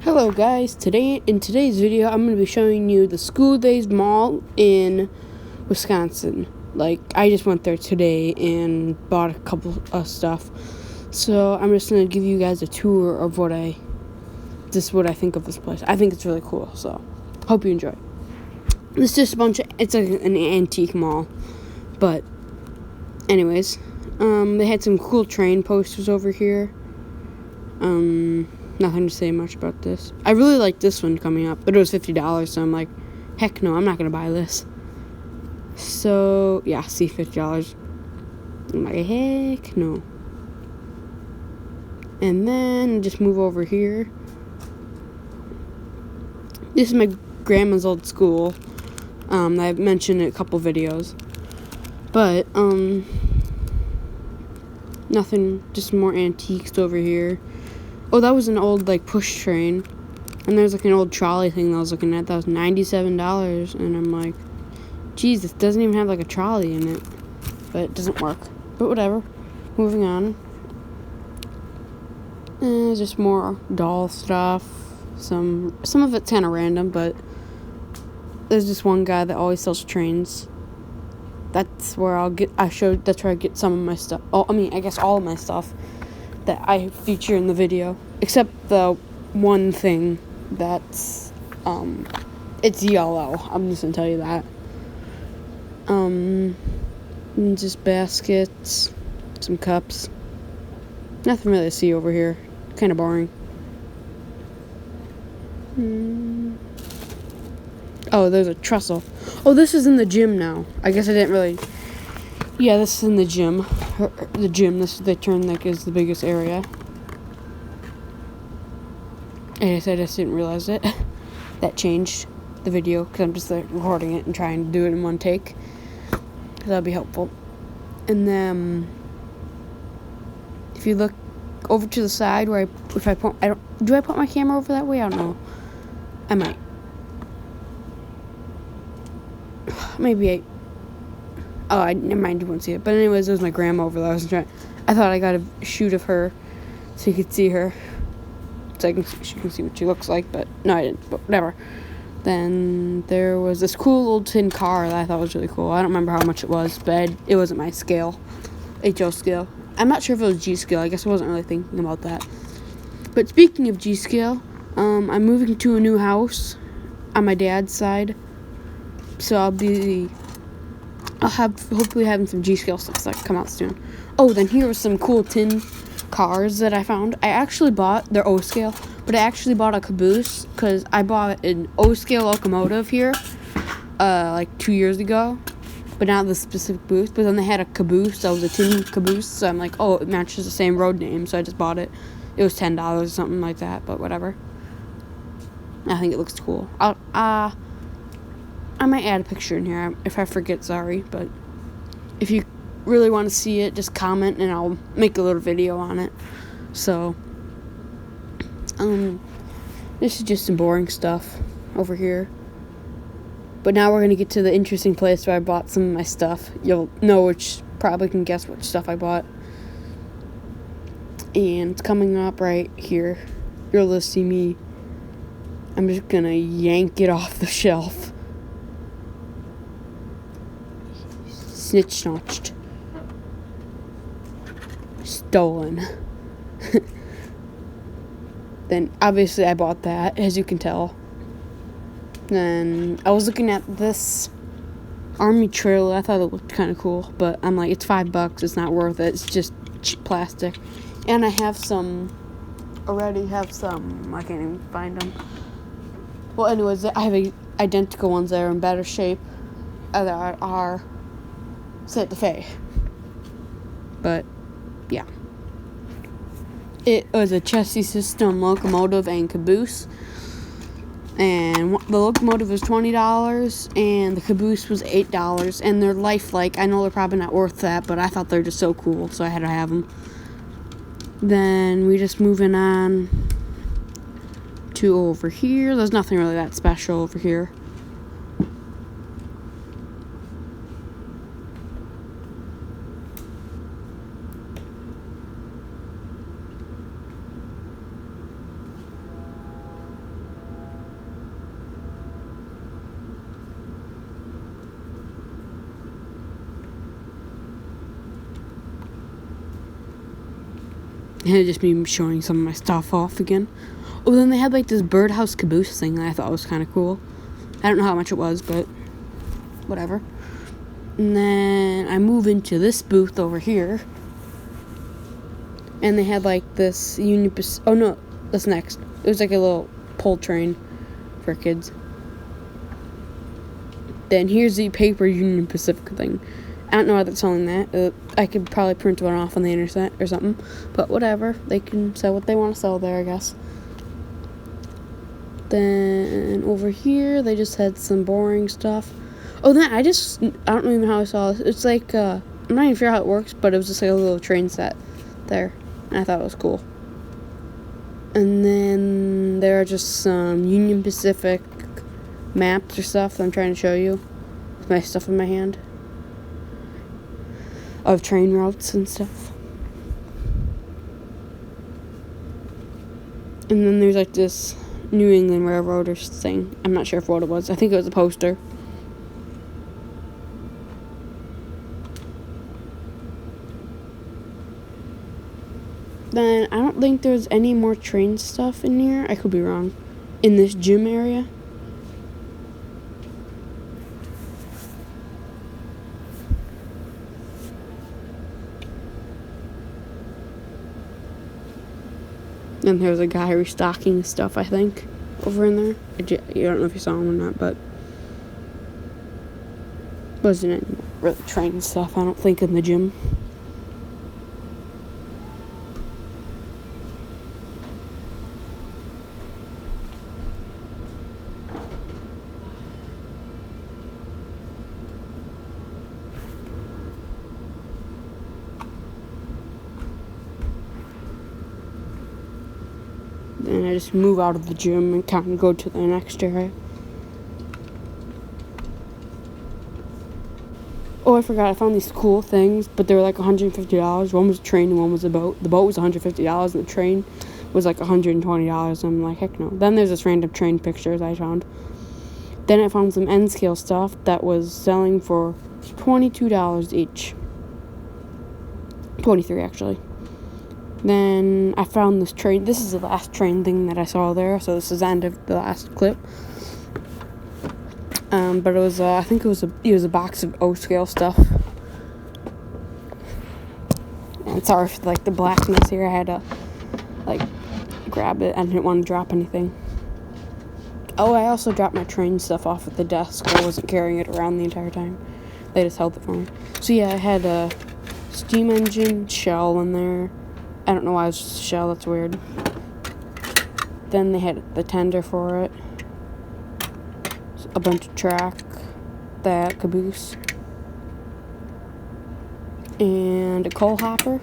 Hello guys, in today's video I'm going to be showing you the School Days Mall in Wisconsin. I just went there today and bought a couple of stuff. So I'm just going to give you guys a tour of what I think of this place. I think it's really cool, so hope you enjoy. It's just it's like an antique mall. But anyways, they had some cool train posters over here. Nothing to say much about this. I really like this one coming up, but it was $50, so I'm like, heck no, I'm not gonna buy this. So yeah, see, $50. I'm like, heck no. And then just move over here. This is my grandma's old school. I've mentioned it in a couple videos, but nothing. Just more antiques over here. Oh, that was an old, push train. And there's, an old trolley thing that I was looking at. That was $97. And I'm like, geez, this doesn't even have, a trolley in it. But it doesn't work. But whatever. Moving on. Just more doll stuff. Some of it's kind of random, but there's this one guy that always sells trains. That's where that's where I get some of my stuff. Oh, I guess all of my stuff that I feature in the video, except the one thing that's it's yellow. I'm just gonna tell you that. Just baskets, some cups. Nothing really to see over here. Kind of boring. Oh, there's a trestle. Oh, this is in the gym now. I guess I didn't really. Yeah, this is in the gym. The gym. This is the turn is the biggest area. I guess I just didn't realize it. That changed the video because I'm just recording it and trying to do it in one take. That'll be helpful. And then, if you look over to the side where do I put my camera over that way? I don't know. I might. Maybe never mind, you won't see it. But anyways, there's my grandma over there. I thought I got a shoot of her so you could see her. So she can see what she looks like, but no, I didn't, but whatever. Then there was this cool old tin car that I thought was really cool. I don't remember how much it was, but it wasn't my scale. HO scale. I'm not sure if it was G scale. I guess I wasn't really thinking about that. But speaking of G scale, I'm moving to a new house on my dad's side. So I'll have hopefully having some G scale stuff that come out soon. Oh, then here was some cool tin cars that I found. I actually bought their O scale, but I actually bought a caboose because I bought an O scale locomotive here 2 years ago, but not the specific booth. But then they had a caboose that was a tin caboose, so I'm like, oh, it matches the same road name, so I just bought it. It was $10 or something like that, but whatever. I think it looks cool. I might add a picture in here if I forget, sorry, but if you really want to see it, just comment and I'll make a little video on it. So, this is just some boring stuff over here. But now we're going to get to the interesting place where I bought some of my stuff. You'll probably can guess which stuff I bought. And it's coming up right here. You're able to see me. I'm just going to yank it off the shelf. Snitched. Stolen. Then obviously I bought that, as you can tell. Then I was looking at this army trailer. I thought it looked kind of cool, but I'm like, it's $5. It's not worth it. It's just cheap plastic. And I have already have some. I can't even find them. Well, anyways, I have identical ones that are in better shape. That are Santa Fe. But yeah, it was a chassis system locomotive and caboose, and the locomotive was $20 and the caboose was $8, and they're lifelike. I know they're probably not worth that, but I thought they're just so cool, so I had to have them. Then we just moving on to over here. There's nothing really that special over here. And it just me showing some of my stuff off again. Oh, then they had like this birdhouse caboose thing that I thought was kind of cool. I don't know how much it was, but whatever. And then I move into this booth over here. And they had like this Union Pacific. Oh no, that's next. It was like a little pull train for kids. Then here's the paper Union Pacific thing. I don't know why they're selling that. I could probably print one off on the internet or something. But whatever. They can sell what they want to sell there, I guess. Then over here, they just had some boring stuff. Oh, then I don't even know how I saw this. It's like, I'm not even sure how it works, but it was just like a little train set there. And I thought it was cool. And then there are just some Union Pacific maps or stuff that I'm trying to show you. With my stuff in my hand. Of train routes and stuff. And then there's like this New England Railroaders thing. I'm not sure what it was. I think it was a poster. Then I don't think there's any more train stuff in here. I could be wrong. In this gym area. And there's a guy restocking stuff, I think, over in there. I don't know if you saw him or not, but wasn't it really train stuff, I don't think, in the gym. Then I just move out of the gym and kind of go to the next area. Oh, I forgot, I found these cool things, but they were like $150. One was a train and one was a boat. The boat was $150 and the train was like $120. I'm like, heck no. Then there's this random train pictures I found. Then I found some N-scale stuff that was selling for $22 each. 23 actually. Then I found this train. This is the last train thing that I saw there, so this is the end of the last clip. But it was, I think it was a box of O-scale stuff. And sorry for like the blackness here. I had to like grab it. I didn't want to drop anything. Oh, I also dropped my train stuff off at the desk. I wasn't carrying it around the entire time. They just held it for me. So yeah, I had a steam engine shell in there. I don't know why it was just a shell, that's weird. Then they had the tender for it. A bunch of track, that caboose. And a coal hopper.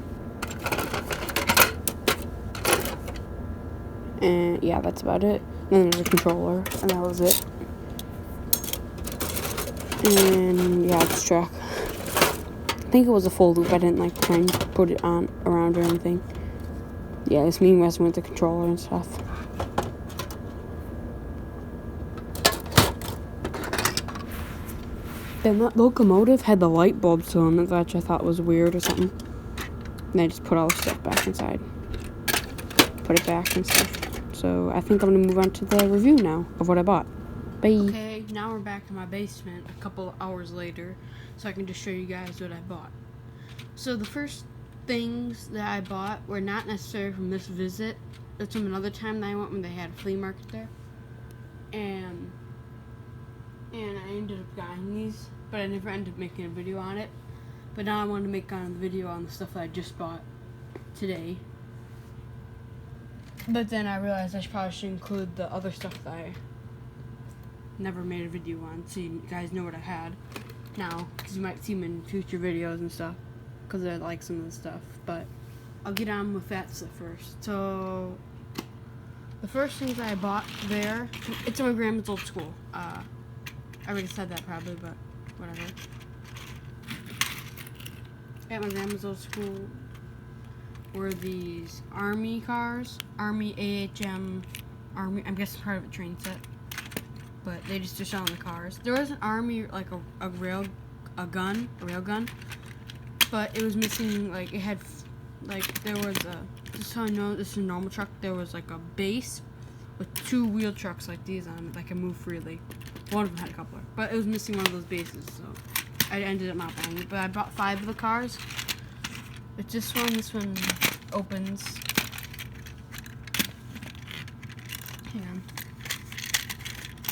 And yeah, that's about it. And then there's a controller, and that was it. And yeah, it's track. I think it was a full loop. I didn't like try and put it on around or anything. Yeah, it's me messing with the controller and stuff. Then that locomotive had the light bulb still on it, which I thought was weird or something. And I just put all the stuff back inside. Put it back and stuff. So I think I'm going to move on to the review now of what I bought. Bye. Okay, now we're back in my basement a couple hours later, so I can just show you guys what I bought. So the first things that I bought were not necessarily from this visit. It's from another time that I went when they had a flea market there. And I ended up buying these, but I never ended up making a video on it. But now I want to make a video on the stuff that I just bought today. But then I realized I probably should include the other stuff that I never made a video on, so you guys know what I had now, because you might see them in future videos and stuff, because I like some of the stuff. But I'll get on with that stuff first. So the first things I bought there, it's at my grandma's old school. I already said that probably, but whatever. At my grandma's old school were these Army cars, Army AHM, Army, I'm guessing part of a train set, but they just are selling the cars. There was an Army, like a rail gun, but it was missing, like, it had like there was just so I know this is a normal truck. There was like a base with 2 wheel trucks like these on it that can move freely. One of them had a coupler, but it was missing one of those bases, so I ended up not buying it. But I bought 5 of the cars. But this one opens. Hang on.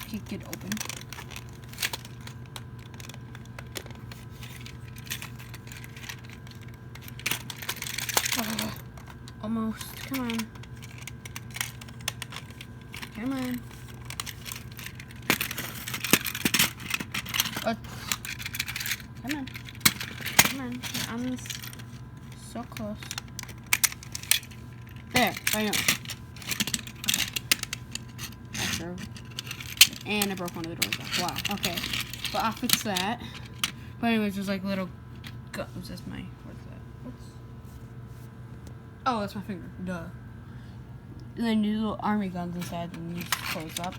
Can't get it open. Oh, almost. Come on. Come on. What? Come on. Come on. You're on this. So close. There. I know. Okay. And I broke one of the doors off. Wow. Okay. But I'll fix that. But anyways, there's like little guns. That's my. What's that? What's. Oh, that's my finger. Duh. And then these little army guns inside, and you just close up.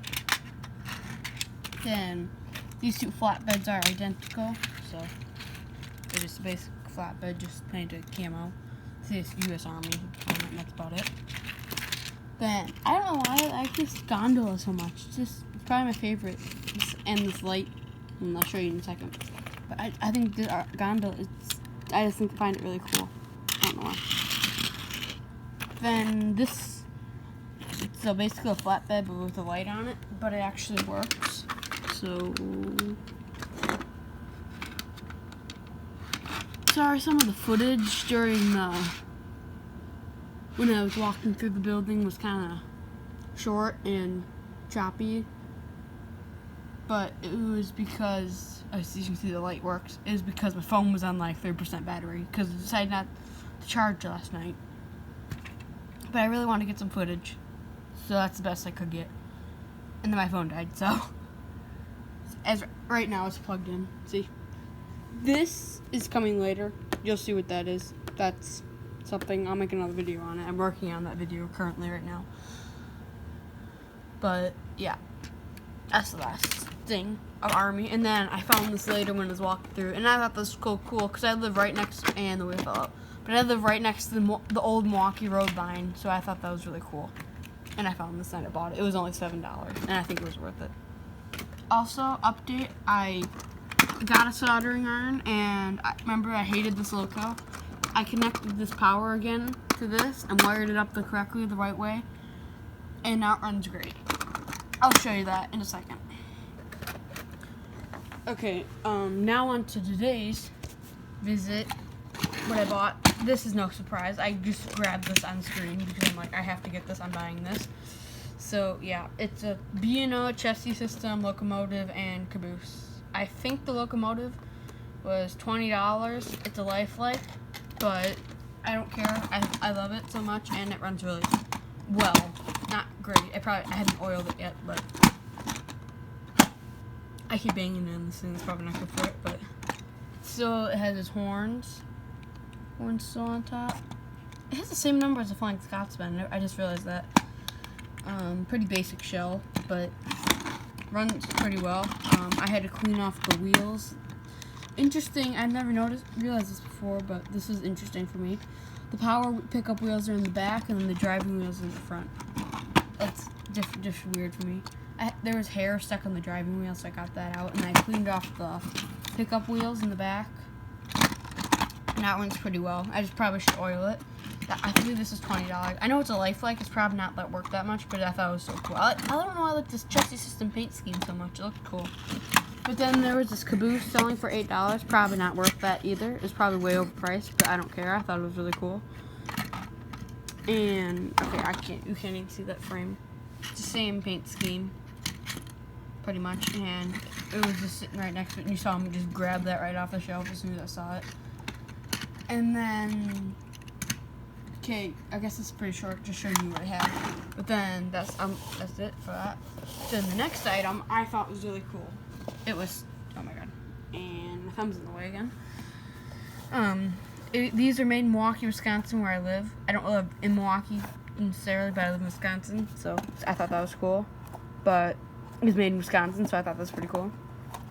Then these 2 flatbeds are identical, so they're just a basic flatbed, just painted camo. See, it's U.S. Army, and that's about it. Then I don't know why I like this gondola so much. It's probably my favorite. And this light, and I'll show you in a second. But I think the gondola, I just find it really cool. I don't know why. Then this. So basically a flatbed but with a light on it, but it actually works. So sorry, some of the footage during when I was walking through the building was kind of short and choppy, but it was because, as you can see, the light works. It was because my phone was on like 30% battery because I decided not to charge last night. But I really wanted to get some footage. So that's the best I could get. And then my phone died, so as right now it's plugged in. See? This is coming later. You'll see what that is. That's something. I'll make another video on it. I'm working on that video currently right now. But yeah. That's the last thing of Army. And then I found this later when I was walking through, and I thought this was cool because I live right next and the wheel fell out. But I live right next to the old Milwaukee Road line, so I thought that was really cool. And I found this and I bought it. It was only $7, and I think it was worth it. Also, update, I got a soldering iron, and remember I hated this loco. I connected this power again to this and wired it up the right way, and now it runs great. I'll show you that in a second. Okay, now on to today's visit. What I bought. This is no surprise. I just grabbed this on screen because I'm like, I have to get this. I'm buying this. So yeah, it's a B&O chassis system, locomotive, and caboose. I think the locomotive was $20. It's a lifelike, but I don't care. I love it so much, and it runs really well. Not great. I haven't oiled it yet, but I keep banging it in this thing. It's probably not good for it, but so it has its horns. Horns still on top. It has the same number as the Flying Scotsman. I just realized that. Pretty basic shell, but runs pretty well. I had to clean off the wheels. Interesting. I've never realized this before, but this is interesting for me. The power pickup wheels are in the back, and then the driving wheels in the front. That's just weird for me. There was hair stuck on the driving wheel, so I got that out, and I cleaned off the pickup wheels in the back. And that one's pretty well. I just probably should oil it. I believe this is $20. I know it's a lifelike. It's probably not worth that much, but I thought it was so cool. I don't know why I like this chassis system paint scheme so much. It looked cool. But then there was this caboose selling for $8. Probably not worth that either. It's probably way overpriced, but I don't care. I thought it was really cool. And okay, you can't even see that frame. It's the same paint scheme, pretty much. And it was just sitting right next to it, and you saw me just grab that right off the shelf as soon as I saw it. And then, okay, I guess it's pretty short, just showing you what I had. But then that's it for that. Then the next item I thought was really cool. It was, oh my god, and my thumb's in the way again. These are made in Milwaukee, Wisconsin, where I live. I don't live in Milwaukee necessarily, but I live in Wisconsin, so I thought that was cool. But it was made in Wisconsin, so I thought that was pretty cool.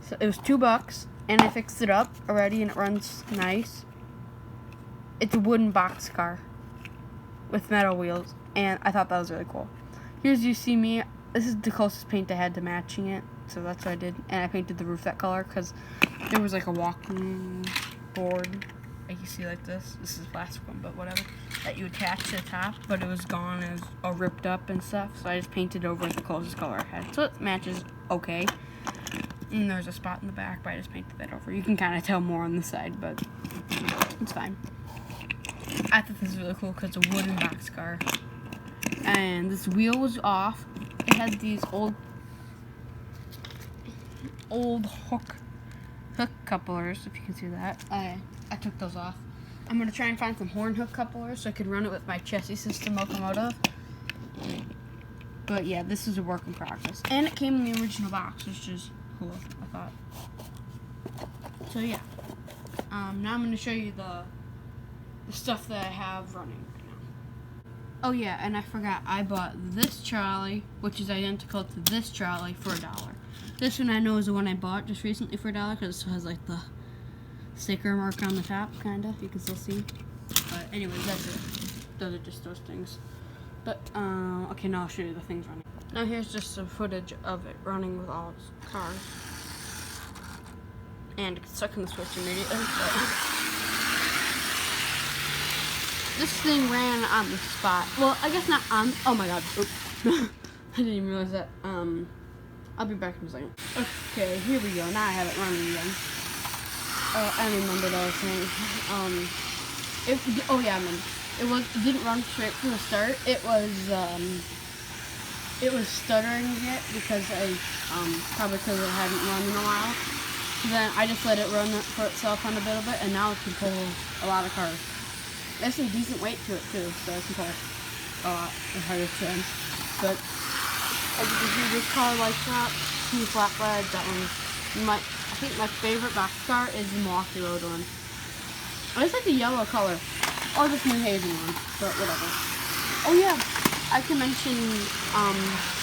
So it was $2, and I fixed it up already, and it runs nice. it's a wooden box car with metal wheels, and I thought that was really cool. Here's You See Me. This is the closest paint I had to matching it, so that's what I did. And I painted the roof that color because there was like a walking board, like you see like this. This is a plastic one, but whatever, that you attach to the top, but it was gone. It was all ripped up and stuff, so I just painted over the closest color I had. So it matches okay. And there's a spot in the back, but I just painted that over. You can kind of tell more on the side, but it's fine. I thought this was really cool because it's a wooden box car. And this wheel was off. It had these old hook couplers, if you can see that. I took those off. I'm going to try and find some horn hook couplers so I could run it with my chassis system locomotive. But yeah, this is a work in progress. And it came in the original box, which is cool, I thought. So yeah. Now I'm going to show you the stuff that I have running right now. Oh yeah, and I forgot, I bought this trolley, which is identical to this trolley, for $1. This one I know is the one I bought just recently for $1 because it still has like the sticker mark on the top, kinda. You can still see. But anyways, that's it. Those are just those things. But okay, now I'll show you the things running. Now here's just some footage of it running with all its cars. And it's stuck in the switch immediately. This thing ran on the spot. Well, I guess not on. Oh my god. I didn't even realize that. I'll be back in a second. Okay, here we go. Now I have it running again. I remember what I was saying. Oh yeah, I remember. It didn't run straight from the start. It was stuttering it because probably because it hadn't run in a while. So then I just let it run for itself on a little bit, and now it can pull a lot of cars. There's some decent weight to it too, so it can pull a lot harder trim. But as you can see, this car like that, two flatbeds. That one, I think my favorite box car is the Milwaukee Road one. I just like the yellow color, or this New Haven one, but whatever. Oh yeah, I can mention,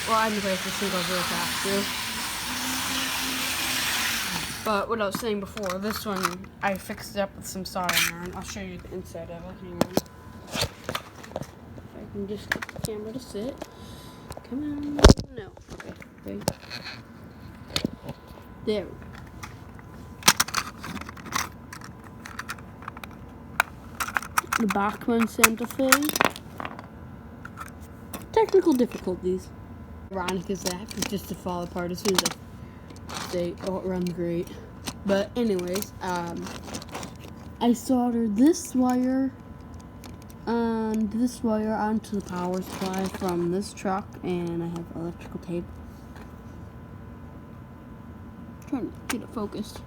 well, anyways, this thing goes real fast too. But what I was saying before, this one, I fixed it up with some solder iron. I'll show you the inside of it. Hang on. If I can just get the camera to sit. Come on. No. Okay. Wait. There we go. The Bachmann Santa Fe. Technical difficulties. Ironic as that, it's just to fall apart as soon as I say, oh, it runs great. But anyways, I soldered this wire and this wire onto the power supply from this truck, and I have electrical tape. I'm trying to get it focused.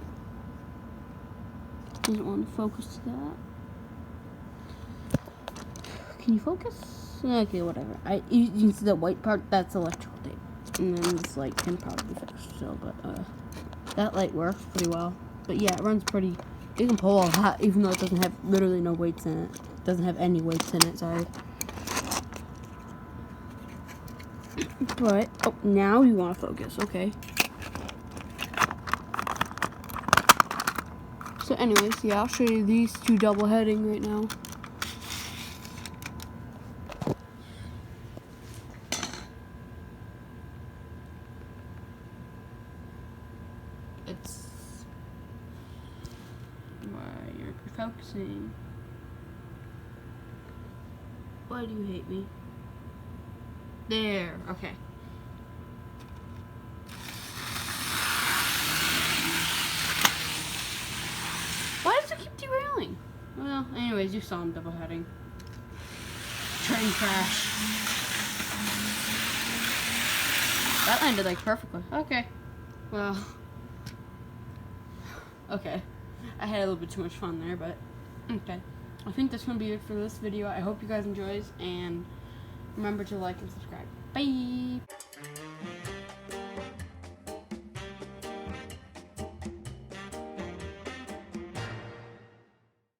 Doesn't want to focus to that. Can you focus? Okay, whatever. You can see the white part, that's electrical tape. And then this light can probably fix still, but that light works pretty well. But yeah, it runs pretty. It can pull a lot, even though it doesn't have literally no weights in it. It doesn't have any weights in it, sorry. But, oh, now you want to focus, okay. So anyways, yeah, I'll show you these two double heading right now. It's why you're focusing. Why do you hate me? There, okay. Why does it keep derailing? Well, anyways, you saw him double heading. Train crash. That landed like perfectly. Okay. Well. Okay. I had a little bit too much fun there, but okay. I think that's going to be it for this video. I hope you guys enjoy, and remember to like and subscribe. Bye!